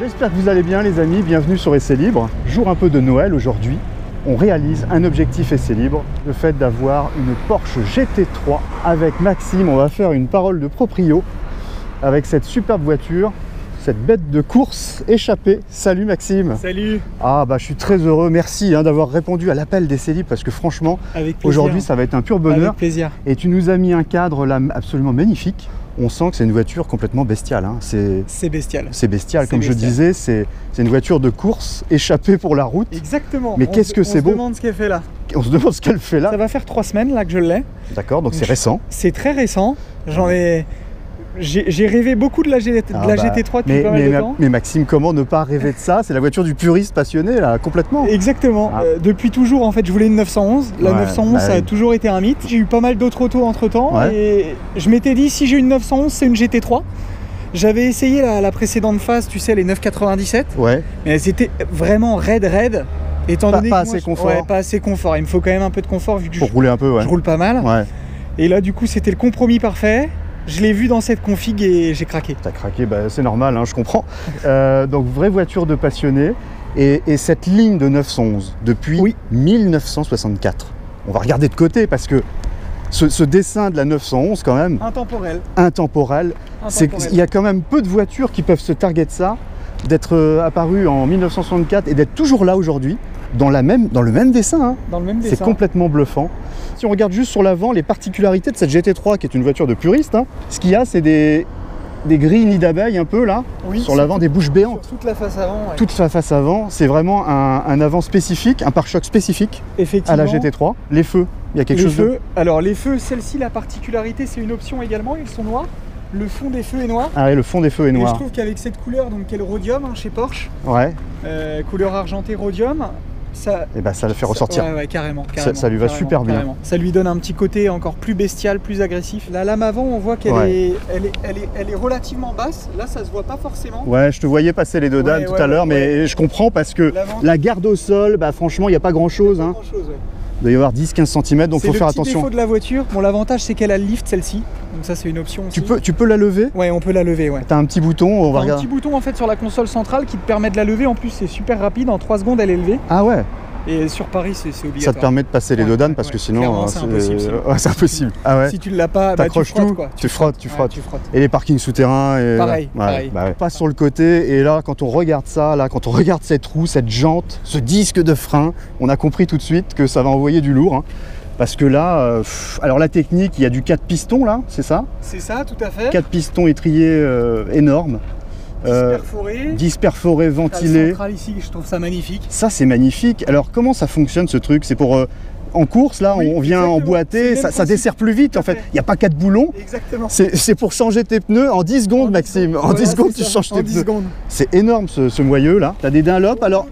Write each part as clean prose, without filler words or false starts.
J'espère que vous allez bien les amis, bienvenue sur Essai Libre. Jour un peu de Noël aujourd'hui, on réalise un objectif Essai Libre, le fait d'avoir une Porsche GT3 avec Maxime. On va faire une parole de proprio avec cette superbe voiture, cette bête de course échappée. Salut Maxime. Salut. Ah bah je suis très heureux, merci d'avoir répondu à l'appel d'Essai Libre parce que franchement, aujourd'hui ça va être un pur bonheur. Avec plaisir. Et tu nous as mis un cadre là absolument magnifique. On sent que c'est une voiture complètement bestiale. Hein. C'est bestial. C'est bestial, comme je disais, c'est une voiture de course échappée pour la route. Exactement. Mais qu'est-ce que c'est beau. On se demande ce qu'elle fait là. On se demande ce qu'elle fait là. Ça va faire 3 semaines là que je l'ai. D'accord, donc c'est récent. C'est très récent. J'ai rêvé beaucoup de la GT3 depuis pas mal de temps. Mais Maxime, comment ne pas rêver de ça? C'est la voiture du puriste passionné, là, complètement. Exactement. Depuis toujours, en fait, je voulais une 911. La 911, ça a toujours été un mythe. J'ai eu pas mal d'autres autos entre-temps. Et je m'étais dit, si j'ai une 911, c'est une GT3. J'avais essayé la précédente phase, tu sais, les 997. Ouais. Mais elles étaient vraiment raide. Étant donné pas assez confort. Ouais, pas assez confort. Il me faut quand même un peu de confort vu que pour rouler un peu, je roule pas mal. Ouais. Et là, du coup, c'était le compromis parfait. Je l'ai vu dans cette config et j'ai craqué. T'as craqué, bah, c'est normal, hein, je comprends. Donc vraie voiture de passionné et cette ligne de 911 depuis 1964. On va regarder de côté parce que ce dessin de la 911 quand même... Intemporel. Il y a quand même peu de voitures qui peuvent se targuer de ça, d'être apparues en 1964 et d'être toujours là aujourd'hui. Dans le même dessin, hein. Dans le même dessin. C'est complètement bluffant. Si on regarde juste sur l'avant, les particularités de cette GT3, qui est une voiture de puriste, hein, ce qu'il y a, c'est des grilles nids d'abeilles un peu là, sur l'avant, des bouches béantes. Sur toute la face avant. Ouais. Toute la face avant, c'est vraiment un avant spécifique, un pare-choc spécifique à la GT3. Les feux, il y a quelque chose Alors les feux, celle-ci, la particularité, c'est une option également, ils sont noirs. Le fond des feux est noir. Ah oui, le fond des feux est noir. Et je trouve qu'avec cette couleur, donc qui est le rhodium hein, chez Porsche, couleur argentée rhodium, ça le fait ressortir. Ouais, carrément. Ça lui va super bien. Ça lui donne un petit côté encore plus bestial, plus agressif. La lame avant, on voit qu'elle est relativement basse. Là, ça se voit pas forcément. Ouais, je te voyais passer les deux dalles tout à l'heure, mais je comprends parce que la garde au sol, franchement, il n'y a pas grand-chose. Hein. Il doit y avoir 10-15 cm, donc il faut faire attention. C'est le défaut de la voiture. Bon, l'avantage, c'est qu'elle a le lift, celle-ci. Donc ça, c'est une option aussi. Tu peux la lever? Ouais, on peut la lever, ouais. T'as un petit bouton, on va regarder. Un petit bouton, en fait, sur la console centrale qui te permet de la lever. En plus, c'est super rapide. En 3 secondes, elle est levée. Ah ouais. Et sur Paris, c'est obligatoire. Ça te permet de passer les deux dames parce que sinon, c'est impossible. C'est impossible. Ah ouais. Si tu ne l'as pas, t'accroches tout, tu frottes. Et les parkings souterrains. Pareil. Passe sur le côté et là, quand on regarde ça, quand on regarde cette roue, cette jante, ce disque de frein, on a compris tout de suite que ça va envoyer du lourd. Hein. Parce que là, alors la technique, il y a du 4 pistons là, c'est ça? C'est ça, tout à fait. 4 pistons étriés énormes. 10 perforés, ventilés. Centrale ici, je trouve ça magnifique. Ça, c'est magnifique. Alors, comment ça fonctionne ce truc? C'est pour en course, là, on vient emboîter, ça dessert plus vite en fait. Il n'y a pas 4 boulons. Exactement. C'est pour changer tes pneus en 10 secondes, Maxime. En 10 secondes, tu changes tes pneus. C'est énorme ce moyeu là. Tu as des Dunlop. Alors,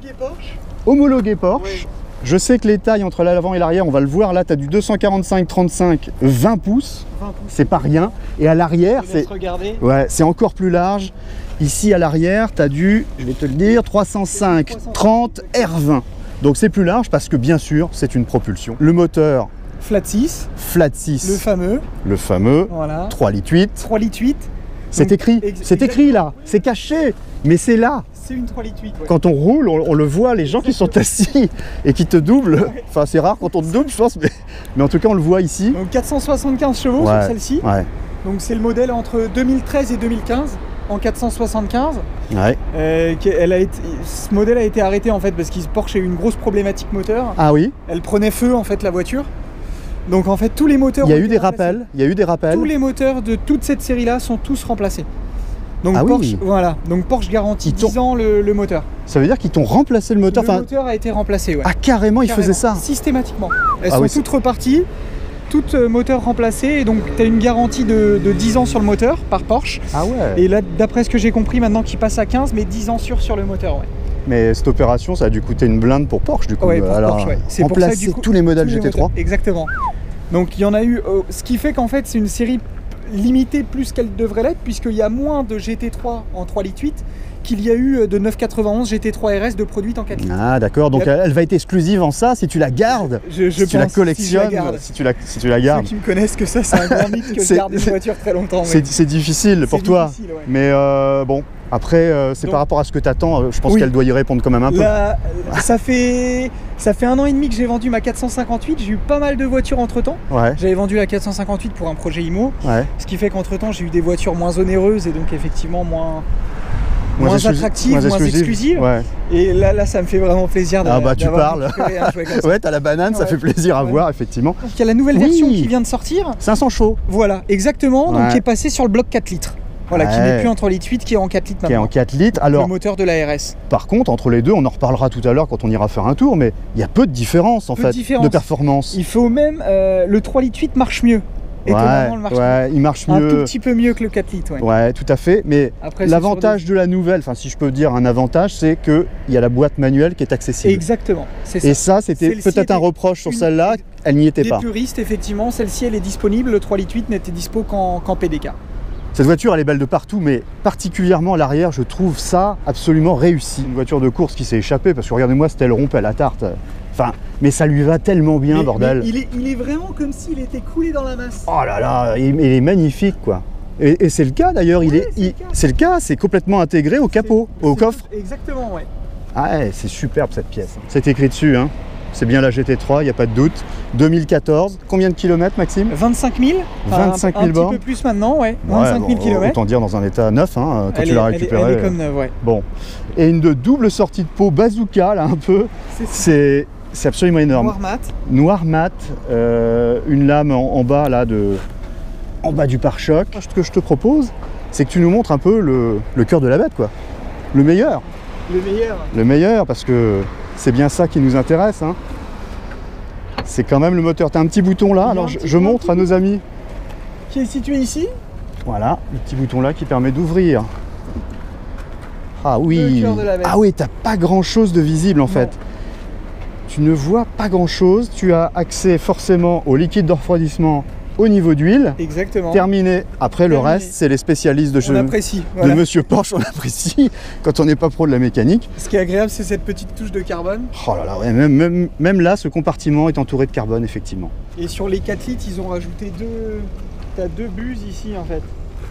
homologué Porsche. Oui. Je sais que les tailles entre l'avant et l'arrière, on va le voir là, tu as du 245-35, 20 pouces. C'est pas rien. Et à l'arrière, c'est encore plus large. Ici à l'arrière, tu as du, je vais te le dire, 305-30 R20. Donc c'est plus large parce que bien sûr, c'est une propulsion. Le moteur Flat 6. Le fameux. Voilà. 3 litres 8. 3 litres 8. C'est écrit là, c'est caché, mais c'est là. C'est une 3 litres 8. Ouais. Quand on roule, on le voit, les gens qui sont assis et qui te doublent. Enfin, c'est rare quand on te double, je pense, mais en tout cas, on le voit ici. Donc 475 chevaux sur celle-ci. Ouais. Donc c'est le modèle entre 2013 et 2015 en 475. Ouais. Ce modèle a été arrêté en fait parce que Porsche a eu une grosse problématique moteur. Ah oui. Elle prenait feu en fait la voiture. Donc en fait tous les moteurs. Il y a eu des rappels. Tous les moteurs de toute cette série-là sont tous remplacés. Donc Porsche garantit 10 ans le moteur. Ça veut dire qu'ils t'ont remplacé le moteur? Le moteur a été remplacé, ouais. Ah carrément, ils faisaient ça? Systématiquement. Elles sont toutes reparties, toutes moteurs remplacés, et donc tu as une garantie de 10 ans sur le moteur par Porsche. Ah ouais. Et là, d'après ce que j'ai compris, maintenant qu'ils passent à 15, mais 10 ans sur le moteur, ouais. Mais cette opération, ça a dû coûter une blinde pour Porsche, du coup. Ouais, pour Porsche, ouais. C'est remplacer pour ça, du coup, tous les modèles GT3. Exactement. Donc il y en a eu, ce qui fait qu'en fait, c'est une série limitée plus qu'elle devrait l'être, puisqu'il y a moins de GT3 en 3 litres 8 qu'il y a eu de 991 GT3 RS de produites en 4 litres. Ah d'accord, donc elle va être exclusive en ça si tu la gardes, si tu la collectionnes, si tu la gardes. Ceux qui me connaissent que ça, c'est un grand mythe que je garde une voiture très longtemps. C'est difficile pour toi, ouais. Mais bon, Après, c'est par rapport à ce que tu attends, je pense qu'elle doit y répondre quand même un peu. Ça fait 1 an et demi que j'ai vendu ma 458, j'ai eu pas mal de voitures entre temps. J'avais vendu la 458 pour un projet IMO, ce qui fait qu'entre temps j'ai eu des voitures moins onéreuses et donc effectivement moins attractives, moins exclusives. Et là, ça me fait vraiment plaisir d'avoir. Ah bah tu parles. Ouais, t'as la banane, ça fait plaisir à voir, effectivement. Donc il y a la nouvelle version qui vient de sortir. 500 chevaux. Voilà, exactement, donc qui est passé sur le bloc 4 litres. Voilà, qui n'est plus en 3,8 litres, qui est en 4 litres maintenant. Qui est en 4 litres. Alors, le moteur de la RS. Par contre, entre les deux, on en reparlera tout à l'heure quand on ira faire un tour, mais il y a peu de différence en fait, de performance. Il faut même, le 3,8 litres marche mieux. Il marche mieux. Un tout petit peu mieux que le 4 litres. Ouais, tout à fait. Mais l'avantage de la nouvelle, enfin si je peux dire un avantage, c'est qu'il y a la boîte manuelle qui est accessible. Exactement, c'est ça. Et ça, c'était peut-être un reproche sur celle-là, elle n'y était pas. Les puristes, effectivement, celle-ci, elle est disponible. Le 3,8 litres n'était dispo qu'en PDK. Cette voiture, elle est belle de partout, mais particulièrement à l'arrière, je trouve ça absolument réussi. Une voiture de course qui s'est échappée, parce que regardez-moi cette aileron à la tarte. Enfin, mais ça lui va tellement bien, bordel. Mais il est vraiment comme s'il était coulé dans la masse. Oh là là, il est magnifique, quoi. Et c'est le cas d'ailleurs, c'est le cas, c'est complètement intégré au capot, au coffre. Exactement, ouais. Ah ouais, c'est superbe cette pièce. C'est écrit dessus, hein. C'est bien la GT3, il n'y a pas de doute. 2014, combien de kilomètres, Maxime? 25 000. 25 000 bornes. Un petit peu plus maintenant, ouais. 25 000 kilomètres. Autant dire dans un état neuf, hein, quand tu l'as récupéré. Elle est comme neuve, ouais. Bon. Et une double sortie de peau bazooka, là, un peu. C'est absolument énorme. Noir mat. Noir mat. Une lame en bas, là, en bas du pare-choc. Ce que je te propose, c'est que tu nous montres un peu le cœur de la bête, quoi. Le meilleur. Le meilleur. Le meilleur, parce que c'est bien ça qui nous intéresse, hein. C'est quand même le moteur. Tu as un petit bouton là, alors je montre à nos amis. Qui est situé ici. Voilà, le petit bouton là qui permet d'ouvrir. Ah oui, ah oui, t'as pas grand chose de visible en fait. Tu ne vois pas grand chose. Tu as accès forcément au liquide de refroidissement au niveau d'huile. Exactement. Terminé. Après, le reste, c'est les spécialistes de Monsieur Porsche, on apprécie quand on n'est pas pro de la mécanique. Ce qui est agréable, c'est cette petite touche de carbone. Oh là là, ouais, même là, ce compartiment est entouré de carbone, effectivement. Et sur les 4 litres, ils ont rajouté t'as 2 buses ici, en fait.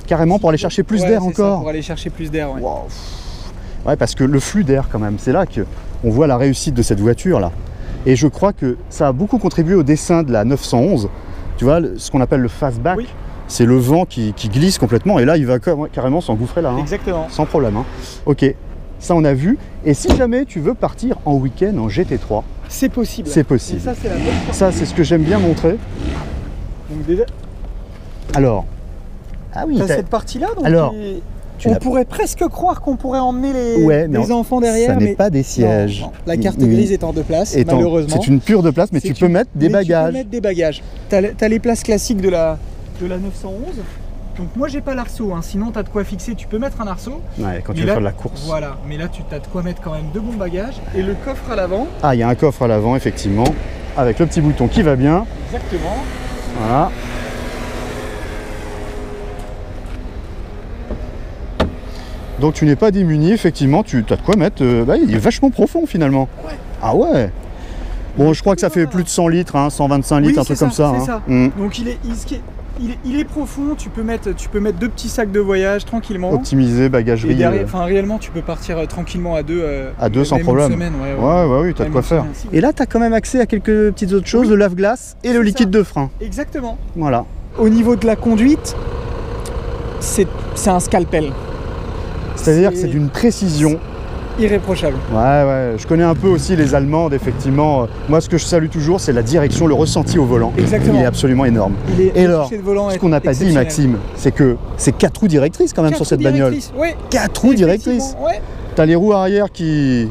Carrément, pour aller chercher plus d'air encore. Ça, pour aller chercher plus d'air, ouais. Wow. Ouais, parce que le flux d'air, quand même, c'est là qu'on voit la réussite de cette voiture-là. Et je crois que ça a beaucoup contribué au dessin de la 911. Tu vois, ce qu'on appelle le fastback, c'est le vent qui glisse complètement, et là, il va carrément s'engouffrer là. Hein, exactement. Sans problème. Hein. Ok, ça on a vu. Et si jamais tu veux partir en week-end en GT3, c'est possible. C'est possible. Et ça, c'est la bonne chose. Ça, c'est ce que j'aime bien montrer. Donc déjà... Alors, ah oui, cette partie-là, donc alors, on pourrait presque croire qu'on pourrait emmener les enfants derrière. Ça n'est pas des sièges. Non. La carte grise est en 2 places, malheureusement. C'est une pure 2 places, mais tu peux mettre des bagages. Tu peux mettre des bagages. Tu as les places classiques de la 911. Donc moi, j'ai pas l'arceau, hein. Sinon tu as de quoi fixer. Tu peux mettre un arceau. Ouais, quand tu veux faire de la course. Voilà, mais là, tu as de quoi mettre quand même 2 bons bagages. Et le coffre à l'avant. Ah, il y a un coffre à l'avant, effectivement, avec le petit bouton qui va bien. Exactement. Voilà. Donc tu n'es pas démuni, effectivement, tu as de quoi mettre. Il est vachement profond finalement. Ouais. Ah ouais. Bon, je crois que ça fait plus de 100 litres, hein, 125 litres, un truc comme ça. C'est ça. Donc il est profond, tu peux mettre 2 petits sacs de voyage tranquillement. Optimisé, bagagerie. Et derrière, réellement, tu peux partir tranquillement à 2. À 2 sans problème. Semaine, oui, tu as de quoi faire. Et là, tu as quand même accès à quelques petites autres choses, le lave-glace et le liquide de frein. Exactement. Voilà. Au niveau de la conduite, c'est un scalpel. C'est-à-dire que c'est d'une précision irréprochable. Ouais, je connais un peu aussi les Allemandes, effectivement. Moi, ce que je salue toujours, c'est la direction, le ressenti au volant. Exactement. Il est absolument énorme. Et alors, ce qu'on n'a pas dit, Maxime, c'est que c'est 4 roues directrices quand même sur cette bagnole. 4 roues directrices. Ouais. Tu as les roues arrière qui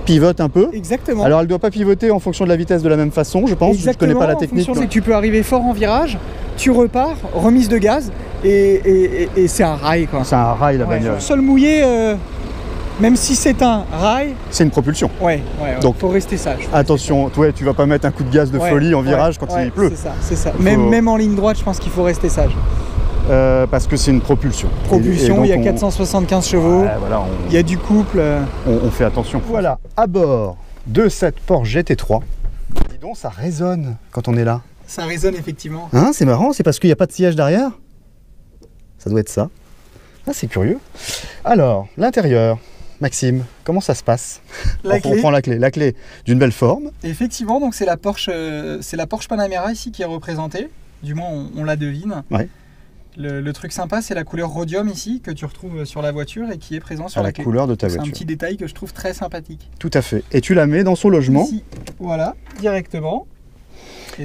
pivotent un peu. Exactement. Alors, elle ne doit pas pivoter en fonction de la vitesse de la même façon, je pense. Exactement. Je ne connais pas la technique. C'est que tu peux arriver fort en virage, tu repars, remise de gaz, et c'est un rail, quoi. C'est un rail, la bagnole. Sol mouillé, même si c'est un rail... C'est une propulsion. Ouais. Donc, faut rester sage. Attention, tu vas pas mettre un coup de gaz de folie en virage quand il pleut. C'est ça. Même en ligne droite, je pense qu'il faut rester sage. Parce que c'est une propulsion. Propulsion, il y a 475 chevaux, il y a du couple. On fait attention. Voilà, à bord de cette Porsche GT3, dis donc, ça résonne quand on est là. Ça résonne effectivement. Hein, c'est marrant, c'est parce qu'il n'y a pas de siège derrière? Ça doit être ça. Ah, c'est curieux. Alors, l'intérieur, Maxime, comment ça se passe? On prend la clé d'une belle forme. Effectivement, donc c'est la Porsche Panamera ici qui est représentée. Du moins, on la devine. Ouais. Le truc sympa, c'est la couleur rhodium ici que tu retrouves sur la voiture et qui est présent sur la clé. La couleur de ta voiture. C'est un petit détail que je trouve très sympathique. Tout à fait. Et tu la mets dans son logement. Ici, voilà, directement.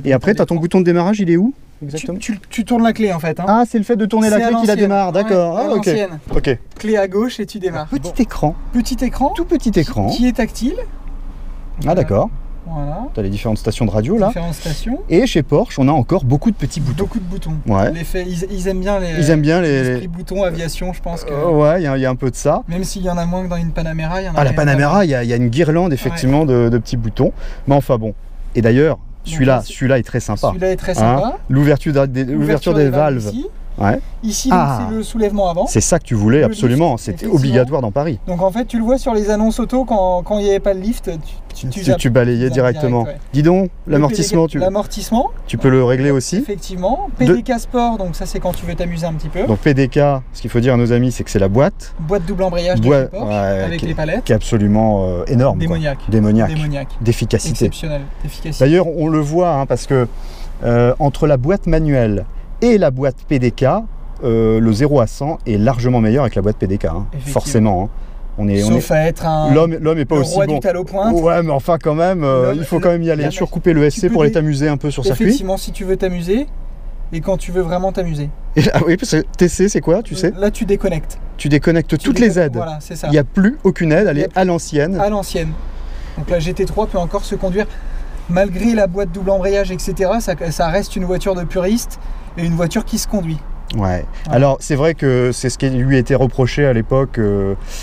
Et après, tu as ton bouton de démarrage, il est où exactement? Tu tournes la clé en fait. Hein. Ah, c'est le fait de tourner la clé qui la démarre, d'accord. Ouais, ok. Clé à gauche et tu démarres. Petit écran. Petit écran. Tout petit écran. Qui est tactile. Ah, d'accord. Voilà. Tu as les différentes stations de radio là. Différentes stations. Et chez Porsche, on a encore beaucoup de petits boutons. Beaucoup de boutons. Ouais. Ils aiment bien les boutons aviation, je pense que. Ouais, il y a un peu de ça. Même s'il y en a moins que dans une Panamera, il y en a. Ah, la Panamera, il y a une guirlande effectivement de petits boutons. Mais enfin bon. Et d'ailleurs, celui-là est très sympa. Celui-là est très sympa. Hein, l'ouverture des valves. Ici. Ouais. Ici, c'est le soulèvement avant. C'est ça que tu voulais absolument, c'était obligatoire dans Paris. Donc en fait, tu le vois sur les annonces auto quand il n'y avait pas de lift, tu balayais directement. Direct, ouais. Dis donc, l'amortissement, l'amortissement, tu peux le régler aussi. Effectivement. PDK Sport, donc ça c'est quand tu veux t'amuser un petit peu. Donc PDK, ce qu'il faut dire à nos amis, c'est que c'est la boîte. Boîte double embrayage de chez Porsche, avec les palettes. Qui est absolument énorme. Démoniaque. D'efficacité. Exceptionnel. D'ailleurs, on le voit hein, parce que entre la boîte manuelle et la boîte PDK, le 0 à 100 est largement meilleur avec la boîte PDK, hein, forcément. Hein. Sauf à être un... L'homme n'est pas aussi roi bon. Du talon-pointe. Ouais, mais enfin quand même, il faut quand même y aller. Surcouper le SC pour aller t'amuser un peu sur circuit. Effectivement, si tu veux t'amuser, et quand tu veux vraiment t'amuser. Ah oui, parce que TC, c'est quoi, tu sais? Là, tu déconnectes. Tu déconnectes toutes les aides. Voilà, c'est ça. Il n'y a plus aucune aide, elle est à l'ancienne. À l'ancienne. Donc la GT3 peut encore se conduire, malgré la boîte double embrayage, etc. Ça reste une voiture de puriste et une voiture qui se conduit. Ouais. Alors c'est vrai que c'est ce qui lui a été reproché à l'époque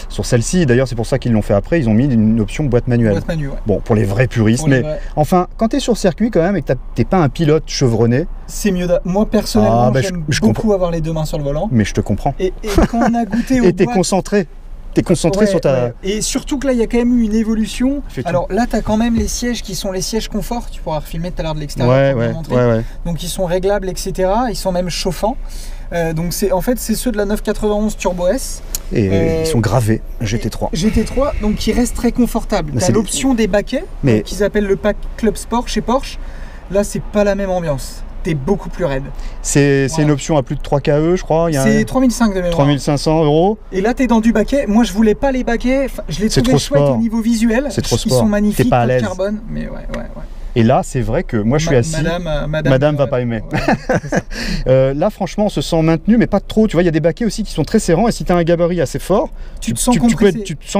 sur celle-ci. D'ailleurs c'est pour ça qu'ils l'ont fait après. Ils ont mis une option boîte manuelle. Boîte manuelle, ouais. Bon, pour les vrais puristes, mais enfin quand tu es sur circuit quand même et que t'es pas un pilote chevronné, c'est mieux. Moi personnellement, j'aime beaucoup avoir les deux mains sur le volant. Mais je te comprends. Et quand on a goûté aux et t'es concentré. T'es concentré sur ta... Ouais. Et surtout que là, il y a quand même eu une évolution. Alors là, tu as quand même les sièges qui sont les sièges confort. Tu pourras refilmer tout à l'heure de l'extérieur pour montrer. Donc ils sont réglables, etc. Ils sont même chauffants. Donc en fait, c'est ceux de la 991 Turbo S. Et ils sont gravés GT3. GT3, donc qui reste très confortable. Tu as l'option des baquets, qu'ils appellent le pack Club Sport chez Porsche. Là, c'est pas la même ambiance. T'es beaucoup plus raide. C'est une option à plus de 3 KE, je crois. C'est 3500 de mémoire. 3500 €. Et là, t'es dans du baquet. Moi, je voulais pas les baquets. Je les trouvais chouettes au niveau visuel. C'est trop sport. Ils sont magnifiques. T'es pas à l'aise. Carbone, mais ouais. Et là, c'est vrai que moi, je suis assis. Madame va pas aimer. Là, franchement, on se sent maintenu, mais pas trop. Tu vois, il y a des baquets aussi qui sont très serrants. Et si tu as un gabarit assez fort, tu te sens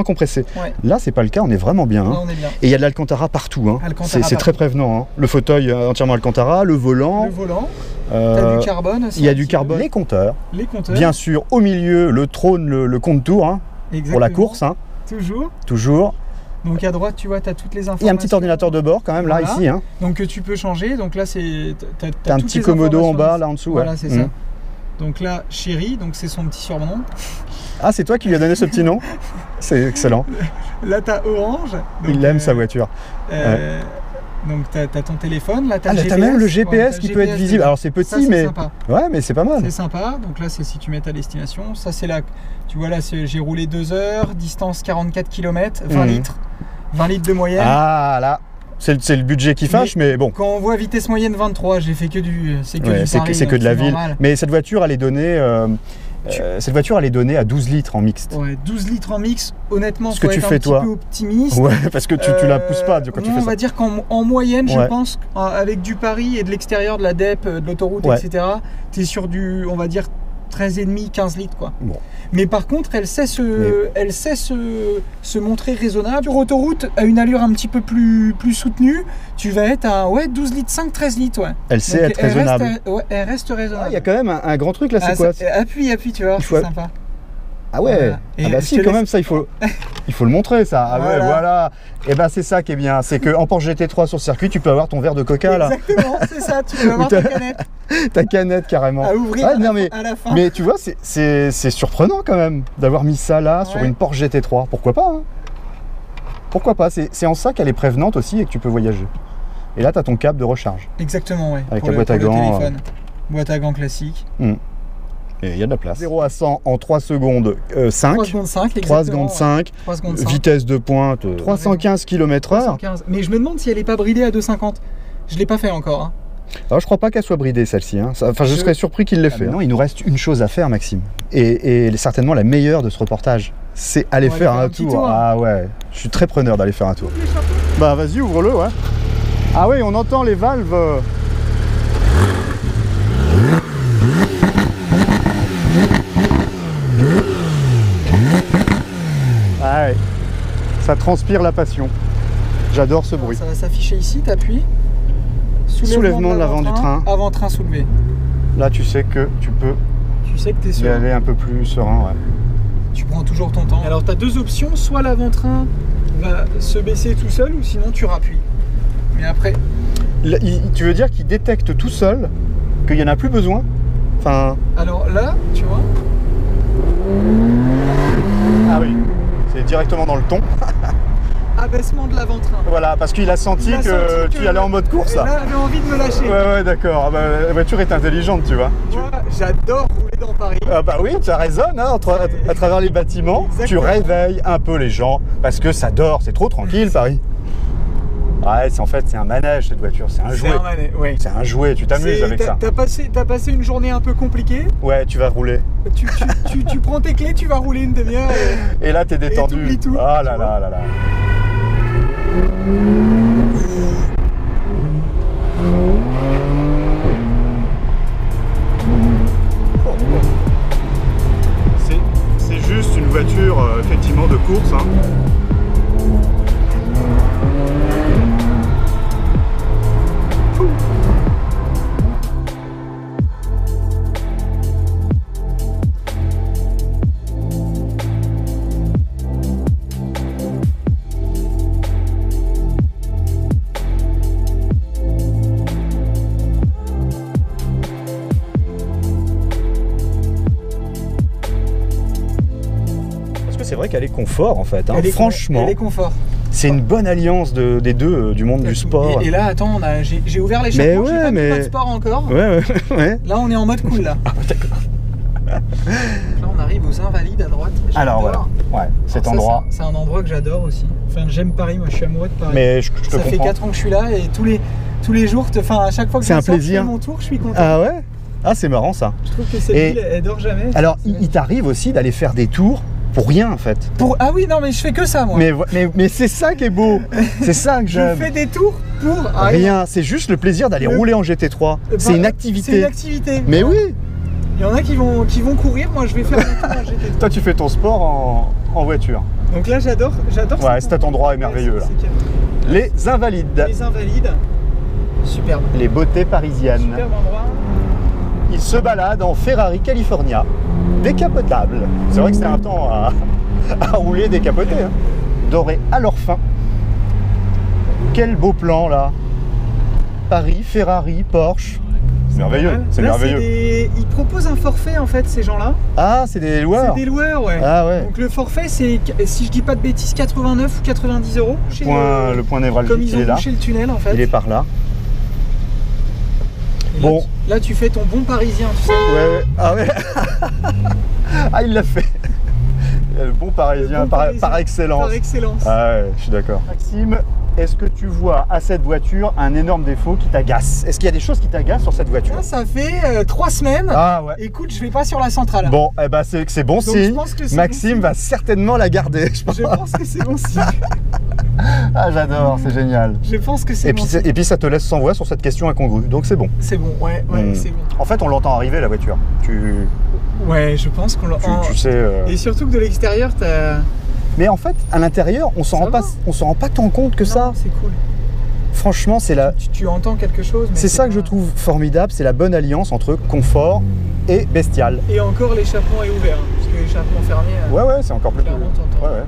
compressé. Ouais. Là, c'est pas le cas. On est vraiment bien. Hein. Là, on est bien. Et il y a de l'Alcantara partout. Hein. C'est très prévenant. Hein. Le fauteuil entièrement Alcantara, le volant. T'as du carbone aussi. Il y a du carbone. Les compteurs. Bien sûr, au milieu, le trône, le compte tour hein, pour la course. Hein. Toujours. Donc à droite, tu vois, tu as toutes les informations. Il y a un petit ordinateur de bord quand même là, ici. Hein. Donc que tu peux changer. Donc là, t'as un petit commodo en bas, là en dessous. Voilà, c'est ça. Donc là, Chéri, donc c'est son petit surnom. Ah, c'est toi qui lui as donné ce petit nom? C'est excellent. Là, tu as Orange. Donc, il aime sa voiture. Donc tu as ton téléphone, là tu as même le GPS qui peut être visible. Alors c'est petit, mais sympa. Ouais, mais c'est pas mal. C'est sympa. Donc là c'est si tu mets ta destination. Ça c'est là, tu vois là j'ai roulé 2 heures, distance 44 km, 20 litres. 20 litres de moyenne. Ah là, c'est le budget qui fâche, mais bon. Quand on voit vitesse moyenne 23, j'ai fait que c'est que de la ville. Mais cette voiture elle est donnée cette voiture elle est donnée à 12 litres en mixte. Ouais, 12 litres en mixte, honnêtement, ce que tu fais un petit peu optimiste. Ouais, parce que tu la pousses pas quand tu fais ça. On va dire qu'en moyenne, je pense, avec du Paris et de l'extérieur, de la DEP, de l'autoroute, etc., tu es sur du, on va dire, 13,5, 15 litres quoi. Bon. Mais par contre, elle sait se montrer raisonnable. Sur autoroute, à une allure un petit peu plus soutenue, tu vas être à 12 litres 5, 13 litres. Ouais. Elle sait être raisonnable. Elle reste raisonnable. Il y a quand même un grand truc là, c'est quoi? Appuie, tu vois, c'est sympa. Ah ouais, ah bah si quand même ça il faut le montrer ça. Ah ouais, voilà. Et ben c'est ça qui est bien, c'est qu'en Porsche GT3 sur circuit tu peux avoir ton verre de coca là. Exactement, c'est ça, tu peux avoir ta canette. Ta canette carrément. À ouvrir à la fin. Mais tu vois c'est surprenant quand même d'avoir mis ça là sur une Porsche GT3. Pourquoi pas hein. Pourquoi pas, c'est en ça qu'elle est prévenante aussi et que tu peux voyager. Et là tu as ton câble de recharge. Exactement ouais. Avec la boîte à gants. Boîte à gants classique. Et il y a de la place. 0 à 100 en 3 secondes 5. 3 secondes 5, exactement. 3 secondes 5. 3 secondes 5. Vitesse de pointe 315 km/h. Mais je me demande si elle n'est pas bridée à 2,50. Je ne l'ai pas fait encore. Hein. Alors, je crois pas qu'elle soit bridée celle-ci. Hein. Enfin, je serais surpris qu'il l'ait fait. Non, il nous reste une chose à faire, Maxime. Et certainement la meilleure de ce reportage. C'est aller faire un tour. Ah ouais, je suis très preneur d'aller faire un tour. Bah vas-y, ouvre-le, ouais. Ah oui, on entend les valves. Ah ouais, ça transpire la passion. J'adore ce bruit. Ça va s'afficher ici, t'appuies. Soulèvement de l'avant du train. Avant-train soulevé. Là, tu sais que tu peux y aller un peu plus serein, ouais. Tu prends toujours ton temps. Alors, tu as deux options. Soit l'avant-train va se baisser tout seul, ou sinon tu rappuies. Mais après... Tu veux dire qu'il détecte tout seul qu'il n'y en a plus besoin? Enfin... Alors là, tu vois... Ah oui, c'est directement dans le ton. Abaissement de l'avant-train. Voilà, parce qu'il a senti que tu allais en mode course. Et là, il avait envie de me lâcher. Ouais, d'accord. Ah bah, la voiture est intelligente, tu vois. Moi, j'adore rouler dans Paris. Ah bah oui, ça résonne hein, à travers les bâtiments. Exactement. Tu réveilles un peu les gens parce que ça dort, c'est trop tranquille, Paris. Ouais, en fait, c'est un manège cette voiture, c'est un jouet. Oui. C'est un jouet, tu t'amuses avec ça. T'as passé une journée un peu compliquée. Ouais, tu vas rouler. Tu prends tes clés, tu vas rouler une demi-heure. Et là, t'es détendu. Et t'oublies tout. Ah là là là là. C'est juste une voiture effectivement de course. Hein. C'est vrai qu'elle est confort en fait, hein. Franchement. Elle est confort. C'est une bonne alliance des deux, du monde du sport. Et là, attends, j'ai ouvert l'échappement, j'ai pas mis pas de sport encore. Ouais. Là, on est en mode cool là. Ah, d'accord. Là, on arrive aux Invalides à droite. Alors voilà, ouais, cet endroit. C'est un endroit que j'adore aussi. Enfin, j'aime Paris, moi je suis amoureux de Paris. Mais je te comprends. Ça fait 4 ans que je suis là et tous les jours, à chaque fois que je fais mon tour, je suis content. Ah ouais? Ah, c'est marrant ça. Je trouve que cette ville, elle dort jamais. Alors, il t'arrive aussi d'aller faire des tours pour rien en fait. Ah oui, non mais je fais que ça moi. Mais c'est ça qui est beau. C'est ça que j'aime. Je fais des tours pour rien. C'est juste le plaisir d'aller rouler en GT3. C'est une activité. C'est une activité. Mais oui. Il y en a qui vont courir, moi je vais faire des tours en GT3. Toi tu fais ton sport en voiture. Donc là j'adore. Ouais, cet endroit est merveilleux là. Les Invalides. Les Invalides. Superbe. Les beautés parisiennes. Superbe endroit. Il se balade en Ferrari California, décapotable. C'est vrai que c'est un temps à rouler décapoté. Hein. Doré à leur fin. Quel beau plan là. Paris, Ferrari, Porsche. C'est merveilleux, c'est merveilleux. Ils proposent un forfait en fait, ces gens-là. Ah, c'est des loueurs. C'est des loueurs, ouais. Ah ouais. Donc le forfait, c'est, si je dis pas de bêtises, 89 ou 90 €. Le point névralgique, comme ils ont bouché le tunnel en fait. Il est par là. Et bon. Là, tu fais ton bon parisien, tu sais. Ouais. Ah ouais. Ah, il l'a fait. Le bon parisien, par excellence. Par excellence. Ah ouais, je suis d'accord. Maxime, est-ce que tu vois à cette voiture un énorme défaut qui t'agace? Est-ce qu'il y a des choses qui t'agacent sur cette voiture? Là, ça fait 3 semaines. Ah ouais. Écoute, je vais pas sur la centrale. Bon, eh ben c'est bon signe. Maxime va certainement la garder. Je pense que c'est bon signe. Ah, j'adore, c'est génial. Je pense que c'est bon. Et puis ça te laisse sans voix sur cette question incongrue, donc c'est bon. C'est bon, ouais, c'est bon. En fait, on l'entend arriver la voiture. Ouais, je pense qu'on l'entend. Tu sais. Et surtout que de l'extérieur, t'as. Mais en fait, à l'intérieur, on s'en rend pas tant compte que ça. C'est cool. Franchement, c'est la. Tu entends quelque chose. C'est ça que je trouve formidable, c'est la bonne alliance entre confort et bestial. Et encore, l'échappement est ouvert, parce que l'échappement fermé. Ouais, c'est encore plus cool. Ouais.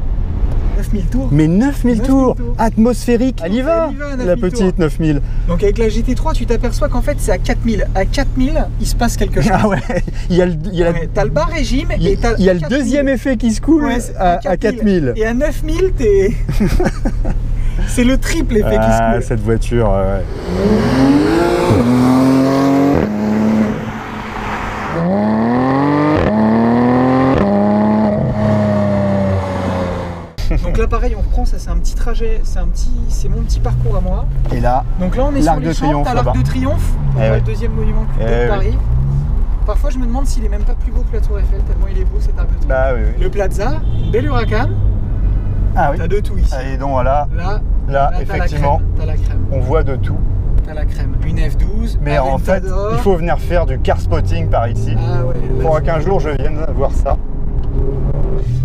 9000 tours. Mais 9000 tours atmosphérique. Elle y va, la petite 9000. Donc avec la GT3, tu t'aperçois qu'en fait c'est à 4000. À 4000, il se passe quelque chose. Ah ouais. T'as le bas régime et t'as. Il y a le deuxième effet qui se coule à 4000. Et à 9000, t'es. C'est le triple effet qui se coule. Cette voiture, ouais. trajet, c'est mon petit parcours à moi. Et là, donc là on est sur les Champs, t'as l'Arc de Triomphe, le deuxième monument de Paris. Parfois je me demande s'il est même pas plus beau que la Tour Eiffel, tellement il est beau cet Arc de Triomphe. Bah, oui. Le Plaza, une belle Huracan. Ah oui. T'as de tout ici. Et donc là, effectivement, t'as la crème. On voit de tout. T'as la crème. Une F12. Mais en fait, il faut venir faire du car spotting par ici. Ah ouais. Pour qu'un jour je vienne voir ça.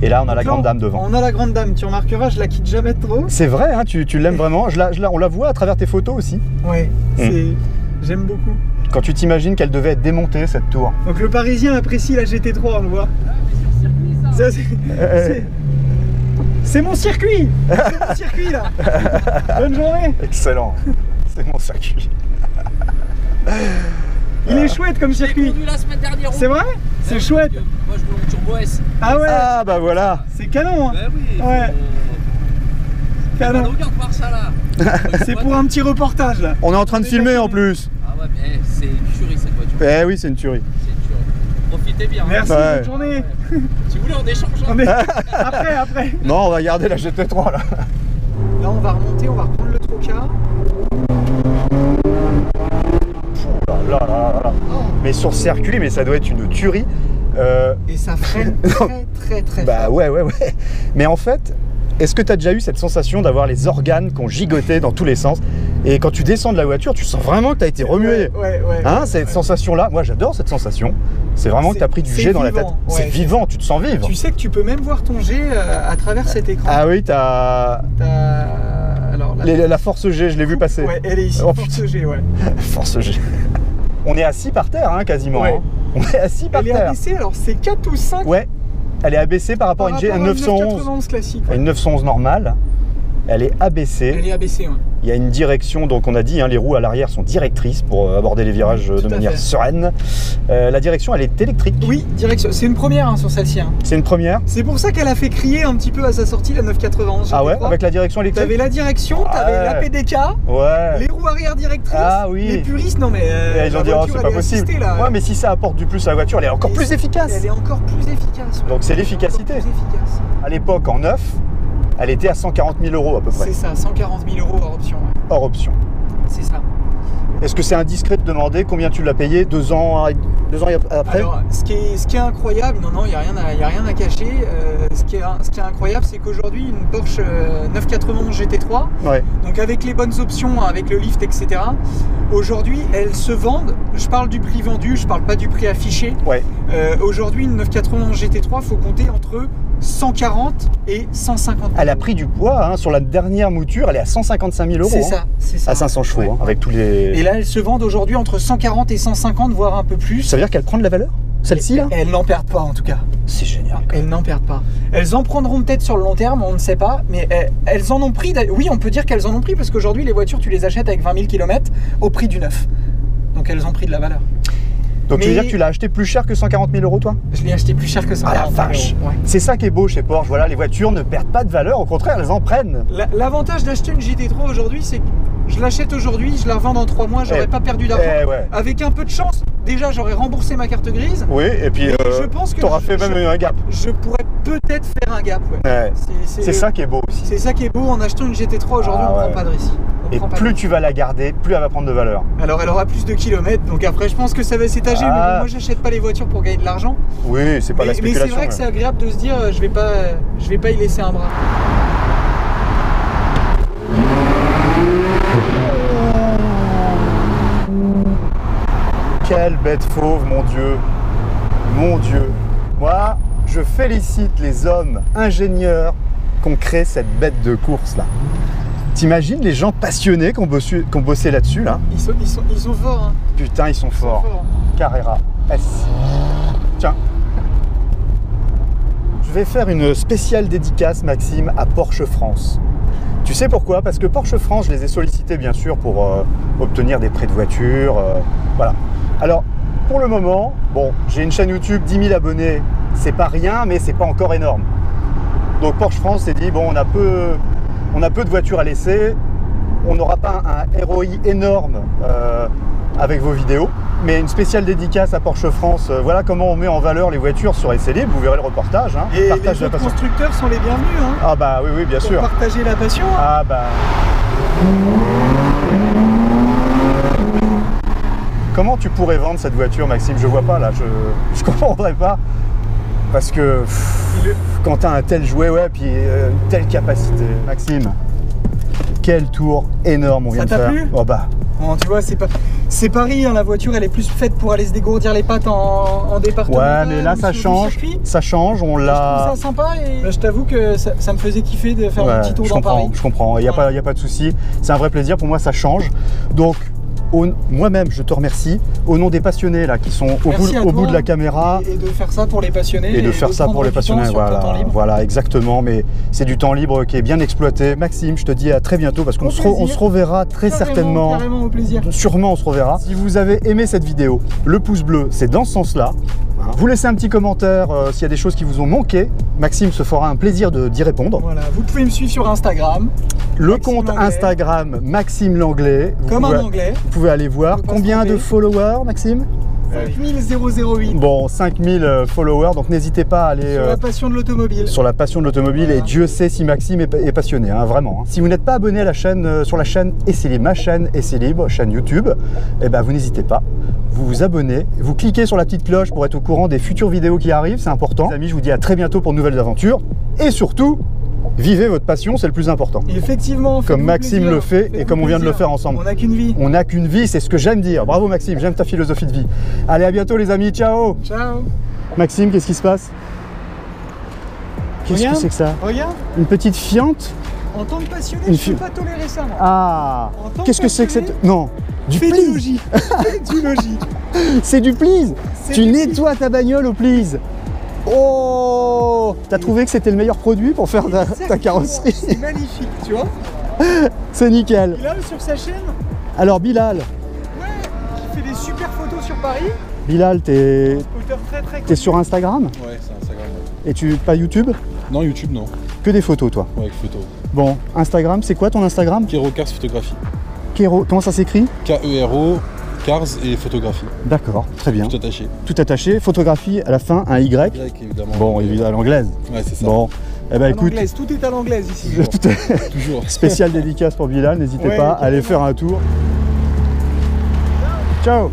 Et là, on a la grande dame devant. On a la grande dame, tu remarqueras, je la quitte jamais trop. C'est vrai, hein, tu l'aimes vraiment. On la voit à travers tes photos aussi. Ouais, j'aime beaucoup. Quand tu t'imagines qu'elle devait être démontée, cette tour. Donc le Parisien apprécie la GT3, on le voit. C'est mon circuit. C'est mon circuit, là. Bonne journée. Excellent. C'est mon circuit. Il est chouette comme circuit. C'est vrai? C'est chouette. Moi je roule en Turbo S. Ah ouais. Ah bah voilà. C'est canon, hein. Bah oui. Ouais. Canon. Regarde voir ça là. C'est pour un petit reportage là. On est en train de filmer en plus. Ah ouais, mais c'est une tuerie cette voiture. Eh oui, c'est une tuerie. C'est une tuerie. Profitez bien. Merci, bonne journée. Si vous voulez, on échange. Après. Non, on va garder la GT3 là. Là, on va remonter, on va reprendre le Troca. Là. Mais sur circuit, mais ça doit être une tuerie. Et ça freine très fort. Bah ouais. Mais en fait, est-ce que tu as déjà eu cette sensation d'avoir les organes qui ont gigoté dans tous les sens? Et quand tu descends de la voiture, tu sens vraiment que tu as été remué. Ouais. Cette sensation-là, moi j'adore cette sensation. C'est vraiment que tu as pris du jet dans la tête. C'est vivant, tu te sens vivre. Tu sais que tu peux même voir ton jet à travers cet écran. Ah oui, Alors, la force G, je l'ai vu passer. Ouais, elle est ici, force G, ouais. Force G. On est assis par terre, hein, quasiment. Ouais. Hein. On est assis par terre. Elle est abaissée, alors c'est 4 ou 5. Ouais, elle est abaissée par rapport à une 911 classique. Une 911 normale. Elle est abaissée. Elle est abaissée, ouais. Il y a une direction, donc on a dit, hein, les roues à l'arrière sont directrices pour aborder les virages de manière sereine. La direction, elle est électrique. Oui, direction. C'est une première hein, sur celle-ci. Hein. C'est une première. C'est pour ça qu'elle a fait crier un petit peu à sa sortie la 991. Ah ouais, avec la direction électrique. T'avais la direction, t'avais la PDK, les roues arrière directrices. Ah oui. Les puristes, non mais. Ils ont dit, oh, c'est pas possible. Là. Ouais, mais si ça apporte du plus à la voiture, elle est encore plus efficace. Elle est encore plus efficace. Donc c'est l'efficacité. À l'époque, en neuf, elle était à 140 000 € à peu près. C'est ça, 140 000 € hors option. Ouais. Hors option. C'est ça. Est-ce que c'est indiscret de demander combien tu l'as payé 2 ans après? Alors, ce qui est incroyable, non, il n'y a rien à cacher. Ce qui est incroyable, c'est qu'aujourd'hui, une Porsche 991 GT3, donc avec les bonnes options, avec le lift, etc., aujourd'hui, elles se vendent. Je parle du prix vendu, je parle pas du prix affiché. Ouais. Aujourd'hui, une 991 GT3, faut compter entre 140 et 150 000 €. Elle a pris du poids, hein, sur la dernière mouture, elle est à 155 000 €. C'est ça, c'est ça. À 500 chevaux, hein, avec tous les... Et là, elles se vendent aujourd'hui entre 140 et 150, voire un peu plus. Ça veut dire qu'elle prend de la valeur, celle-ci là? Elles n'en perdent pas en tout cas. C'est génial. Elles n'en perdent pas. Elles en prendront peut-être sur le long terme, on ne sait pas, mais elles en ont pris. Oui, on peut dire qu'elles en ont pris parce qu'aujourd'hui, les voitures, tu les achètes avec 20 000 km au prix du neuf. Donc elles ont pris de la valeur. Donc tu veux dire que tu l'as acheté plus cher que 140 000 € toi? Je l'ai acheté plus cher que 140 000 €. Ah la vache. Ouais. C'est ça qui est beau chez Porsche, voilà, les voitures ne perdent pas de valeur, au contraire, elles en prennent. L'avantage d'acheter une GT3 aujourd'hui, c'est que je l'achète aujourd'hui, je la revends dans 3 mois, j'aurais pas perdu d'argent. Avec un peu de chance, déjà j'aurais remboursé ma carte grise. Oui, et puis je pense que tu auras fait même un gap. Je pourrais peut-être faire un gap. Ouais. C'est ça qui est beau aussi. C'est ça qui est beau, en achetant une GT3 aujourd'hui, on ne prend pas de risque. Et plus tu vas la garder, plus elle va prendre de valeur. Alors elle aura plus de kilomètres, donc après je pense que ça va s'étager, mais bon, moi j'achète pas les voitures pour gagner de l'argent. Oui, c'est pas la spéculation. Mais c'est vrai que c'est agréable de se dire je vais pas y laisser un bras. Quelle bête fauve, mon Dieu. Mon Dieu. Moi, je félicite les hommes ingénieurs qui ont créé cette bête de course là. T'imagines les gens passionnés qui ont bossé là-dessus là? Ils sont forts. Hein. Putain, ils sont forts. Carrera S. Tiens. Je vais faire une spéciale dédicace, Maxime, à Porsche France. Tu sais pourquoi? Parce que Porsche France, je les ai sollicités bien sûr pour obtenir des prêts de voiture. Voilà. Alors, pour le moment, bon, j'ai une chaîne YouTube, 10 000 abonnés, c'est pas rien, mais c'est pas encore énorme. Donc Porsche France s'est dit, bon, on a peu de voitures à laisser, on n'aura pas un ROI énorme avec vos vidéos. Mais une spéciale dédicace à Porsche France. Voilà comment on met en valeur les voitures sur Essai Libre. Vous verrez le reportage. Hein. Et les autres constructeurs sont les bienvenus. Hein, ah bah oui, bien sûr. Pour partager la passion. Hein. Ah bah... Comment tu pourrais vendre cette voiture, Maxime? Je vois pas là, je comprendrais pas. Parce que quand tu as un tel jouet, ouais, puis une telle capacité. Maxime, quel tour énorme on vient de faire. Ça t'a plu? Oh bah. Bon, tu vois, c'est Paris, hein, la voiture, elle est plus faite pour aller se dégourdir les pattes en département. Ouais, mais là ça change, on l'a... Je trouve ça sympa et bah, je t'avoue que ça me faisait kiffer de faire un petit tour dans Paris. Je comprends, il n'y a pas de souci, c'est un vrai plaisir, pour moi ça change. Donc, moi-même, je te remercie au nom des passionnés là qui sont au bout de la caméra. Et de faire ça pour les passionnés. Et de faire ça pour les passionnés, voilà, exactement. Mais c'est du temps libre qui est bien exploité. Maxime, je te dis à très bientôt parce qu'on se reverra très certainement. Carrément au plaisir. Sûrement, on se reverra. Si vous avez aimé cette vidéo, le pouce bleu, c'est dans ce sens-là. Vous laissez un petit commentaire s'il y a des choses qui vous ont manqué. Maxime se fera un plaisir d'y répondre. Voilà, vous pouvez me suivre sur Instagram. Le compte Instagram Maxime Langlais. Comme un Anglais. Vous pouvez aller voir. Combien de followers, Maxime? 5008. Bon, 5000 followers, donc n'hésitez pas à aller... Sur la passion de l'automobile. Sur la passion de l'automobile, voilà. Et Dieu sait si Maxime est passionné, hein, vraiment. Hein. Si vous n'êtes pas abonné à la chaîne, sur la chaîne Essai Libre, ma chaîne Essai Libre, chaîne YouTube, eh ben, vous n'hésitez pas, vous vous abonnez, vous cliquez sur la petite cloche pour être au courant des futures vidéos qui arrivent, c'est important. Les amis, je vous dis à très bientôt pour de nouvelles aventures, et surtout, vivez votre passion, c'est le plus important. Effectivement. Comme Maxime le fait et comme on vient de le faire ensemble. On n'a qu'une vie. On n'a qu'une vie, c'est ce que j'aime dire. Bravo Maxime, j'aime ta philosophie de vie. Allez, à bientôt les amis, ciao. Ciao. Maxime, qu'est-ce qui se passe? Qu'est-ce que c'est que ça? Regarde. Une petite fiente? En tant que passionné, je ne peux pas tolérer ça. Moi. Ah. Qu'est-ce que c'est que cette... Non. Du please. Du logis. C'est du please. Tu nettoies ta bagnole au please. Oh! T'as trouvé que c'était le meilleur produit pour faire ta carrosserie? C'est magnifique, tu vois? C'est nickel. Bilal sur sa chaîne? Alors Bilal. Ouais, qui fait des super photos sur Paris. Bilal, t'es sur Instagram? Ouais, c'est Instagram. Ouais. Et pas YouTube? Non, YouTube non. Que des photos toi? Ouais, photos. Bon, Instagram, c'est quoi ton Instagram? Kero Cars Photographie. Kero, comment ça s'écrit? K-E-R-O, Cars et photographie. D'accord, très bien. Tout attaché. Tout attaché, photographie à la fin, un Y. Évidemment. Bon, évidemment à l'anglaise. Ouais, c'est ça. Bon, eh ben écoute. Tout est à l'anglaise ici. Toujours. Spécial dédicace pour Bilal, n'hésitez pas à aller faire un tour. Ciao.